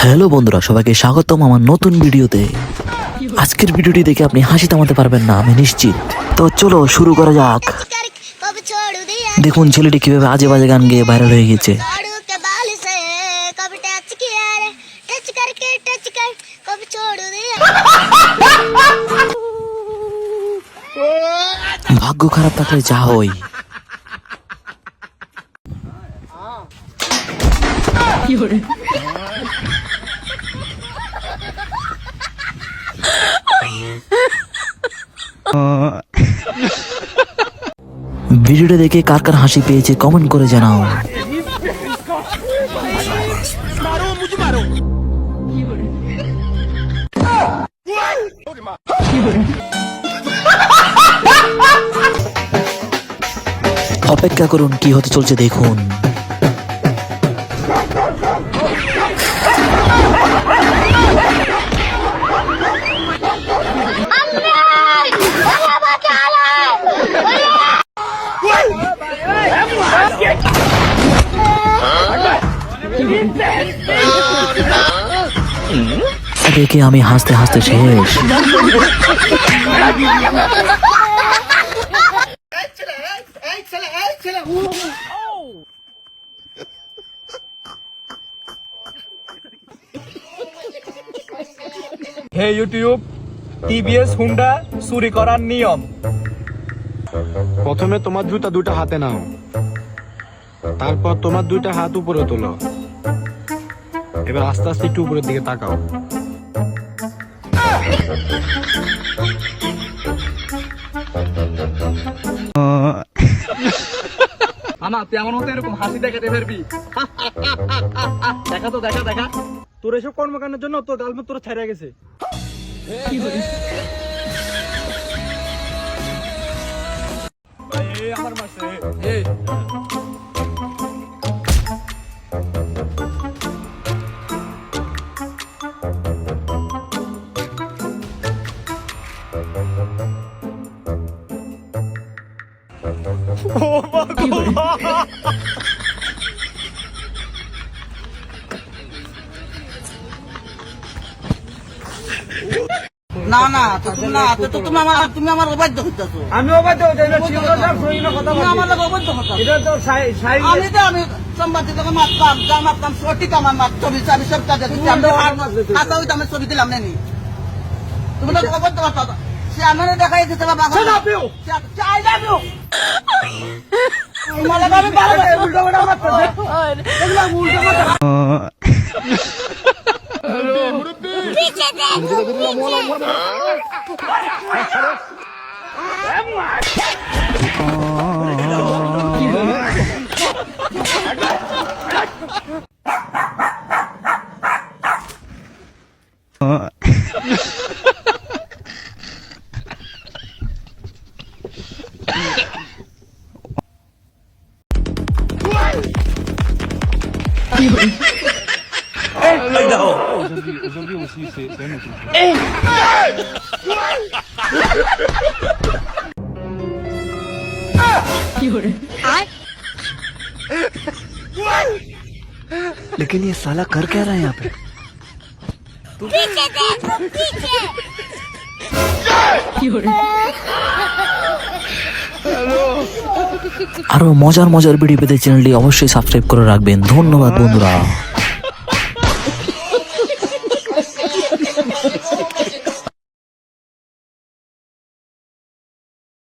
Hello বন্ধুরা, সবাইকে স্বাগতম আমার নতুন ভিডিওতে। আজকের ভিডিওটি দেখে আপনি হাসি থামাতে পারবেন না, আমি নিশ্চিত। তো চলো শুরু করা যাক। দেখুন ছেলেটি কিভাবে আজে বাজে গান গেয়ে ভাইরাল হয়ে গেছে। ভাগ্য খারাপ থাকলে যা হয়। ভিডিওটা দেখে কার কার হাসি পেয়েছে কমেন্ট করে জানাও। অপেক্ষা করুন, কি হতে চলছে দেখুন। দেখে আমি হাসতে হাসতে শেষ। হে ইউটিউব, টিভিএস হুন্ডা চুরি করার নিয়ম। প্রথমে তোমার জুতা দুটো হাতে নাও, তারপর তোমার দুইটা হাত উপরে তোলো। এবার আস্তে আস্তে একটু উপরের দিকে তাকাও। মামা তুই আমার মতো এরকম হাসি দেখাতে পারবি? দেখা তো দেখা দেখা। তোর এসব কর্মকাণ্ডের জন্য তোর গার্লফ্রেন্ড তোর ছেড়ে গেছে। আমার মাসে না না তো তুমি না তো তুমি আমার অবাধ্য হইতাছো। আমি অবাধ্য হইতে না, কথা তুমি আমার লোক অবাধ্য হইতাছো। এটা তো আমি সম্বাদিত মারতাম, যা মারতাম সঠিক আমার মার ছবি আমি সব কাজে দিচ্ছি। আমি হাতা হইতে আমি ছবি দিলাম নেনি। তুমি তো অবাধ্য হইতাছো। সে আমার দেখাই দিতে বাবা। I love you. মানে আমি ভালো উল্টো উল্টো মারতাম। এগুলা উল্টো মারতাম। पीछे देखो पीछे। लेकिन ये साला कर क्या रहा है यहाँ पे? पीछे देखो पीछे। আরো মজার মজার ভিডিও পেতে চ্যানেলটি অবশ্যই সাবস্ক্রাইব করে রাখবেন। ধন্যবাদ বন্ধুরা।